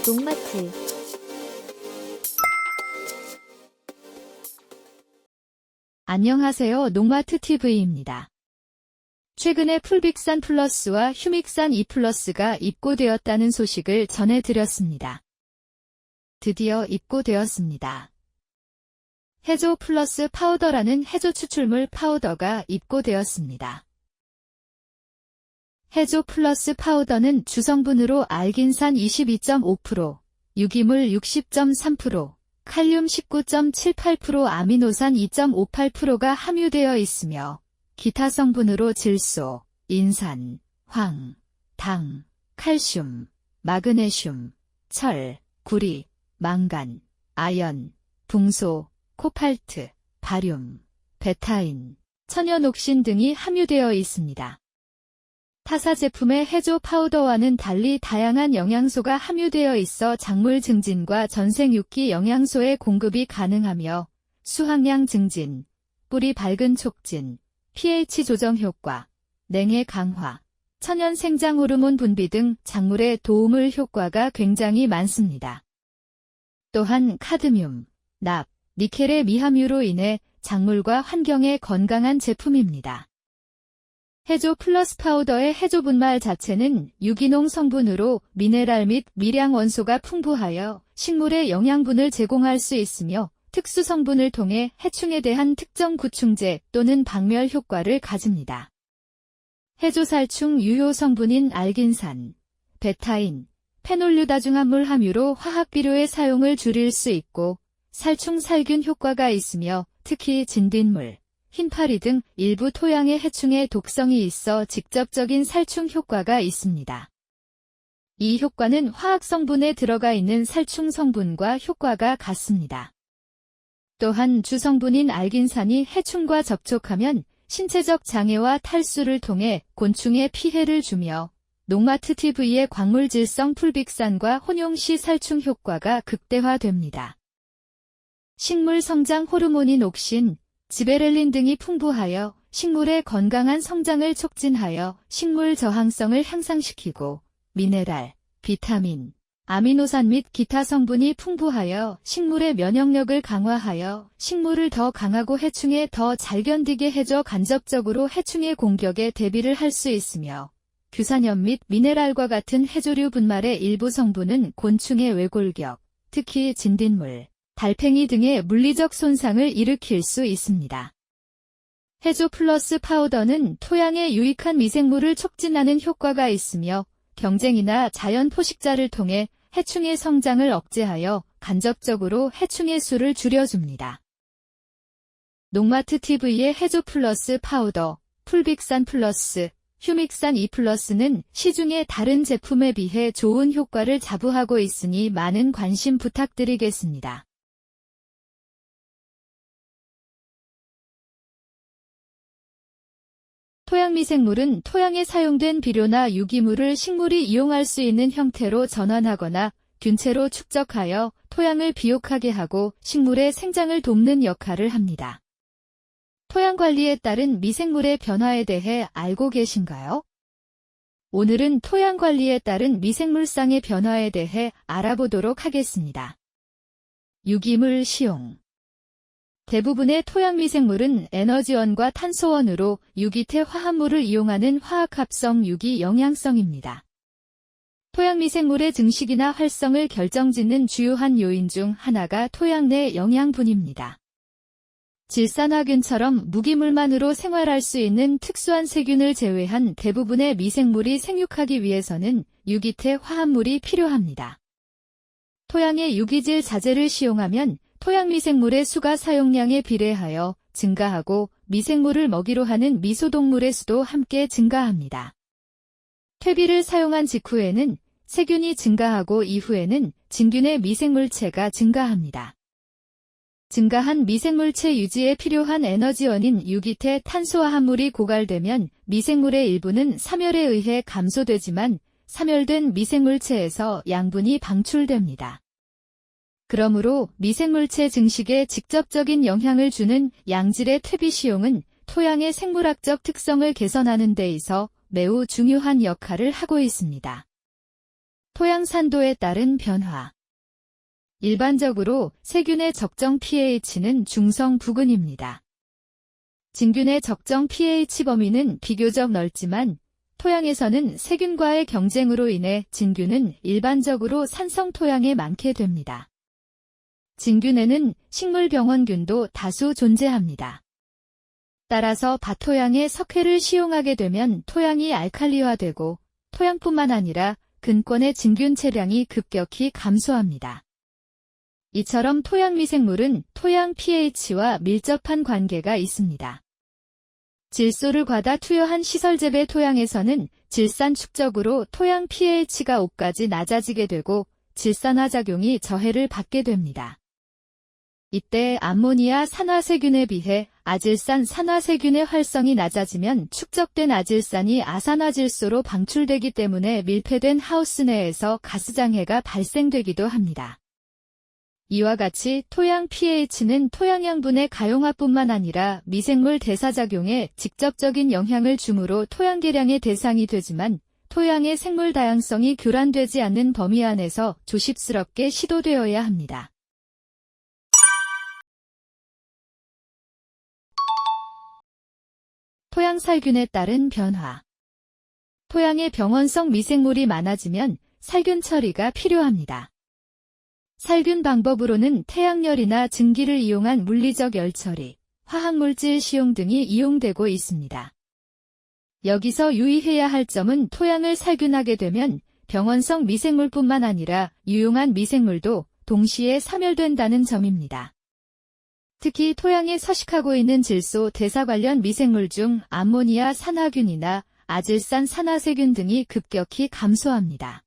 농마트 안녕하세요. 농마트TV입니다. 최근에 풀빅산 플러스와 휴믹산 E 플러스가 입고되었다는 소식을 전해드렸습니다. 드디어 입고되었습니다. 해조 플러스 파우더라는 해조 추출물 파우더가 입고되었습니다. 해조 플러스 파우더는 주성분으로 알긴산 22.5%, 유기물 60.3%, 칼륨 19.78%, 아미노산 2.58%가 함유되어 있으며 기타 성분으로 질소, 인산, 황, 당, 칼슘, 마그네슘, 철, 구리, 망간, 아연, 붕소, 코팔트, 바륨, 베타인, 천연옥신 등이 함유되어 있습니다. 타사 제품의 해조 파우더와는 달리 다양한 영양소가 함유되어 있어 작물 증진과 전생육기 영양소의 공급이 가능하며 수확량 증진, 뿌리 밝은 촉진, pH 조정 효과, 냉해 강화, 천연 생장 호르몬 분비 등 작물에 도움을 효과가 굉장히 많습니다. 또한 카드뮴, 납, 니켈의 미함유로 인해 작물과 환경에 건강한 제품입니다. 해조 플러스 파우더의 해조 분말 자체는 유기농 성분으로 미네랄 및 미량 원소가 풍부하여 식물에 영양분을 제공할 수 있으며 특수 성분을 통해 해충에 대한 특정 구충제 또는 박멸 효과를 가집니다. 해조살충 유효 성분인 알긴산, 베타인, 페놀류다중합물 함유로 화학 비료의 사용을 줄일 수 있고 살충 살균 효과가 있으며 특히 진딧물, 흰파리 등 일부 토양의 해충의 독성이 있어 직접적인 살충 효과가 있습니다. 이 효과는 화학 성분에 들어가 있는 살충 성분과 효과가 같습니다. 또한 주성분인 알긴산이 해충과 접촉하면 신체적 장애와 탈수를 통해 곤충에 피해를 주며 농마트TV의 광물질성 풀빅산과 혼용 시 살충 효과가 극대화됩니다. 식물 성장 호르몬인 옥신, 지베렐린 등이 풍부하여 식물의 건강한 성장을 촉진하여 식물 저항성을 향상시키고 미네랄, 비타민, 아미노산 및 기타 성분이 풍부하여 식물의 면역력을 강화하여 식물을 더 강하고 해충에 더 잘 견디게 해줘 간접적으로 해충의 공격에 대비를 할 수 있으며 규산염 및 미네랄과 같은 해조류 분말의 일부 성분은 곤충의 외골격, 특히 진딧물, 달팽이 등의 물리적 손상을 일으킬 수 있습니다. 해조 플러스 파우더는 토양에 유익한 미생물을 촉진하는 효과가 있으며 경쟁이나 자연 포식자를 통해 해충의 성장을 억제하여 간접적으로 해충의 수를 줄여줍니다. 농마트TV의 해조 플러스 파우더, 풀빅산 플러스, 휴믹산 E 플러스는 시중의 다른 제품에 비해 좋은 효과를 자부하고 있으니 많은 관심 부탁드리겠습니다. 토양미생물은 토양에 사용된 비료나 유기물을 식물이 이용할 수 있는 형태로 전환하거나 균체로 축적하여 토양을 비옥하게 하고 식물의 생장을 돕는 역할을 합니다. 토양 관리에 따른 미생물의 변화에 대해 알고 계신가요? 오늘은 토양 관리에 따른 미생물상의 변화에 대해 알아보도록 하겠습니다. 유기물 시용. 대부분의 토양 미생물은 에너지원과 탄소원으로 유기태 화합물을 이용하는 화학합성 유기 영양성입니다. 토양 미생물의 증식이나 활성을 결정짓는 주요한 요인 중 하나가 토양 내 영양분입니다. 질산화균처럼 무기물만으로 생활할 수 있는 특수한 세균을 제외한 대부분의 미생물이 생육하기 위해서는 유기태 화합물이 필요합니다. 토양에 유기질 자재를 시용하면 토양 미생물의 수가 사용량에 비례하여 증가하고 미생물을 먹이로 하는 미소동물의 수도 함께 증가합니다. 퇴비를 사용한 직후에는 세균이 증가하고 이후에는 진균의 미생물체가 증가합니다. 증가한 미생물체 유지에 필요한 에너지원인 유기태 탄소화합물이 고갈되면 미생물의 일부는 사멸에 의해 감소되지만 사멸된 미생물체에서 양분이 방출됩니다. 그러므로 미생물체 증식에 직접적인 영향을 주는 양질의 퇴비 시용은 토양의 생물학적 특성을 개선하는 데 있어 매우 중요한 역할을 하고 있습니다. 토양 산도에 따른 변화. 일반적으로 세균의 적정 pH는 중성 부근입니다. 진균의 적정 pH 범위는 비교적 넓지만 토양에서는 세균과의 경쟁으로 인해 진균은 일반적으로 산성 토양에 많게 됩니다. 진균에는 식물병원균도 다수 존재합니다. 따라서 밭토양에 석회를 시용하게 되면 토양이 알칼리화되고 토양뿐만 아니라 근권의 진균 체량이 급격히 감소합니다. 이처럼 토양 미생물은 토양 pH와 밀접한 관계가 있습니다. 질소를 과다 투여한 시설재배 토양에서는 질산 축적으로 토양 pH가 5까지 낮아지게 되고 질산화작용이 저해를 받게 됩니다. 이때 암모니아 산화세균에 비해 아질산 산화세균의 활성이 낮아지면 축적된 아질산이 아산화질소로 방출되기 때문에 밀폐된 하우스 내에서 가스장애가 발생되기도 합니다. 이와 같이 토양 pH는 토양 양분의 가용화뿐만 아니라 미생물 대사작용에 직접적인 영향을 주므로 토양 개량의 대상이 되지만 토양의 생물 다양성이 교란되지 않는 범위 안에서 조심스럽게 시도되어야 합니다. 토양 살균에 따른 변화. 토양에 병원성 미생물이 많아지면 살균 처리가 필요합니다. 살균 방법으로는 태양열이나 증기를 이용한 물리적 열처리, 화학물질 시용 등이 이용되고 있습니다. 여기서 유의해야 할 점은 토양을 살균하게 되면 병원성 미생물뿐만 아니라 유용한 미생물도 동시에 사멸된다는 점입니다. 특히 토양에 서식하고 있는 질소 대사 관련 미생물 중 암모니아 산화균이나 아질산 산화세균 등이 급격히 감소합니다.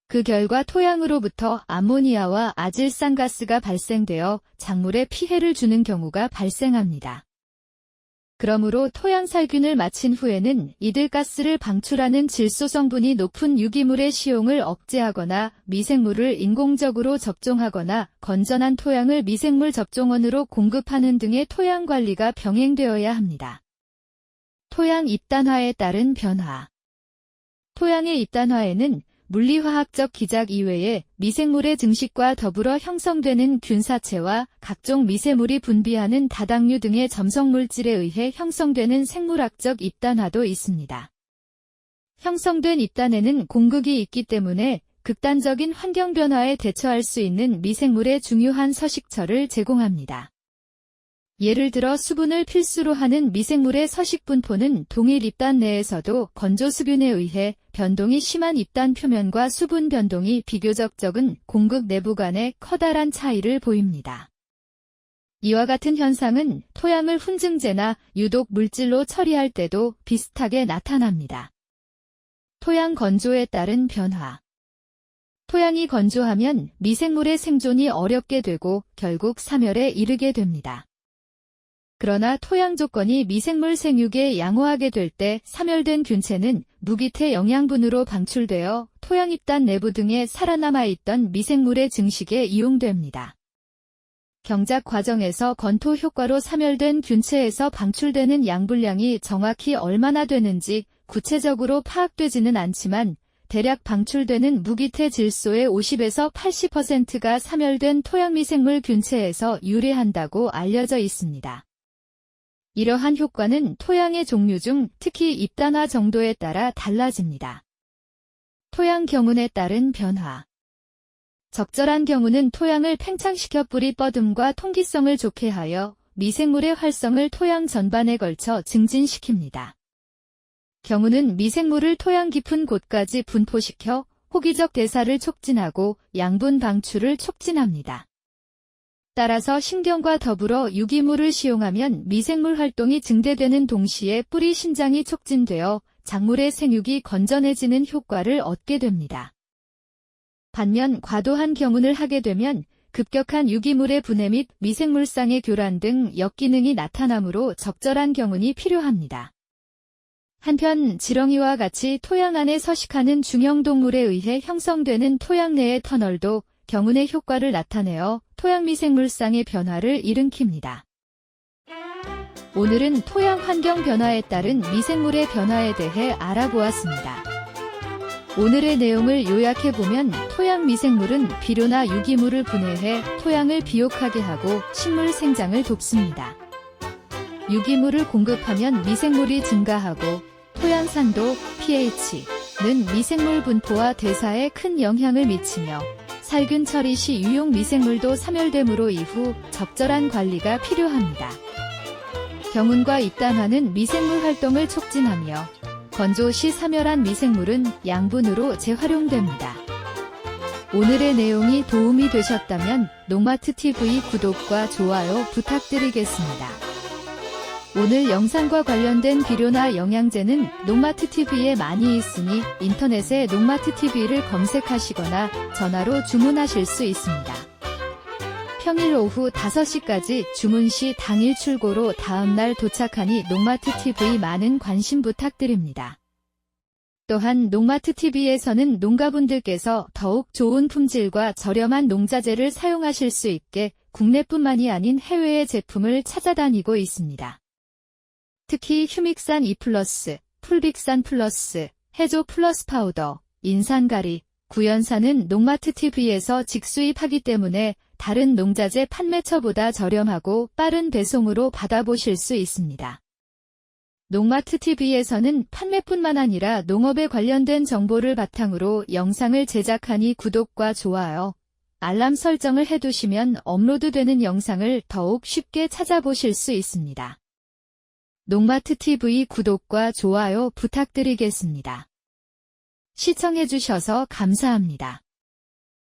그 결과 토양으로부터 암모니아와 아질산 가스가 발생되어 작물에 피해를 주는 경우가 발생합니다. 그러므로 토양 살균을 마친 후에는 이들 가스를 방출하는 질소 성분이 높은 유기물의 시용을 억제하거나 미생물을 인공적으로 접종하거나 건전한 토양을 미생물 접종원으로 공급하는 등의 토양 관리가 병행되어야 합니다. 토양 입단화에 따른 변화. 토양의 입단화에는 물리화학적 기작 이외에 미생물의 증식과 더불어 형성되는 균사체와 각종 미세물이 분비하는 다당류 등의 점성물질에 의해 형성되는 생물학적 입단화도 있습니다. 형성된 입단에는 공극이 있기 때문에 극단적인 환경 변화에 대처할 수 있는 미생물의 중요한 서식처를 제공합니다. 예를 들어 수분을 필수로 하는 미생물의 서식 분포는 동일 입단 내에서도 건조수균에 의해 변동이 심한 입단 표면과 수분 변동이 비교적 적은 공극 내부 간의 커다란 차이를 보입니다. 이와 같은 현상은 토양을 훈증제나 유독 물질로 처리할 때도 비슷하게 나타납니다. 토양 건조에 따른 변화. 토양이 건조하면 미생물의 생존이 어렵게 되고 결국 사멸에 이르게 됩니다. 그러나 토양 조건이 미생물 생육에 양호하게 될 때 사멸된 균체는 무기태 영양분으로 방출되어 토양 입단 내부 등에 살아남아 있던 미생물의 증식에 이용됩니다. 경작 과정에서 건토 효과로 사멸된 균체에서 방출되는 양분량이 정확히 얼마나 되는지 구체적으로 파악되지는 않지만 대략 방출되는 무기태 질소의 50에서 80%가 사멸된 토양 미생물 균체에서 유래한다고 알려져 있습니다. 이러한 효과는 토양의 종류 중 특히 입단화 정도에 따라 달라집니다. 토양 경운에 따른 변화. 적절한 경우는 토양을 팽창시켜 뿌리 뻗음과 통기성을 좋게 하여 미생물의 활성을 토양 전반에 걸쳐 증진시킵니다. 경우는 미생물을 토양 깊은 곳까지 분포시켜 호기적 대사를 촉진하고 양분 방출을 촉진합니다. 따라서 신경과 더불어 유기물을 시용하면 미생물 활동이 증대되는 동시에 뿌리 신장이 촉진되어 작물의 생육이 건전해지는 효과를 얻게 됩니다. 반면 과도한 경운을 하게 되면 급격한 유기물의 분해 및 미생물상의 교란 등 역기능이 나타나므로 적절한 경운이 필요합니다. 한편 지렁이와 같이 토양 안에 서식하는 중형동물에 의해 형성되는 토양 내의 터널도 경운의 효과를 나타내어 토양 미생물상의 변화를 일으킵니다. 오늘은 토양 환경 변화에 따른 미생물의 변화에 대해 알아보았습니다. 오늘의 내용을 요약해보면 토양 미생물은 비료나 유기물을 분해해 토양을 비옥하게 하고 식물 생장을 돕습니다. 유기물을 공급하면 미생물이 증가하고 토양 산도, pH는 미생물 분포와 대사에 큰 영향을 미치며 살균 처리 시 유용 미생물도 사멸되므로 이후 적절한 관리가 필요합니다. 경운과 입단화는 미생물 활동을 촉진하며 건조 시 사멸한 미생물은 양분으로 재활용됩니다. 오늘의 내용이 도움이 되셨다면 농마트TV 구독과 좋아요 부탁드리겠습니다. 오늘 영상과 관련된 비료나 영양제는 농마트TV에 많이 있으니 인터넷에 농마트TV를 검색하시거나 전화로 주문하실 수 있습니다. 평일 오후 5시까지 주문 시 당일 출고로 다음날 도착하니 농마트TV 많은 관심 부탁드립니다. 또한 농마트TV에서는 농가분들께서 더욱 좋은 품질과 저렴한 농자재를 사용하실 수 있게 국내뿐만이 아닌 해외의 제품을 찾아다니고 있습니다. 특히 휴믹산 E+, 풀빅산 플러스, 해조 플러스 파우더, 인산가리, 구연산은 농마트TV에서 직수입하기 때문에 다른 농자재 판매처보다 저렴하고 빠른 배송으로 받아보실 수 있습니다. 농마트TV에서는 판매뿐만 아니라 농업에 관련된 정보를 바탕으로 영상을 제작하니 구독과 좋아요, 알람 설정을 해두시면 업로드되는 영상을 더욱 쉽게 찾아보실 수 있습니다. 농마트TV 구독과 좋아요 부탁드리겠습니다. 시청해주셔서 감사합니다.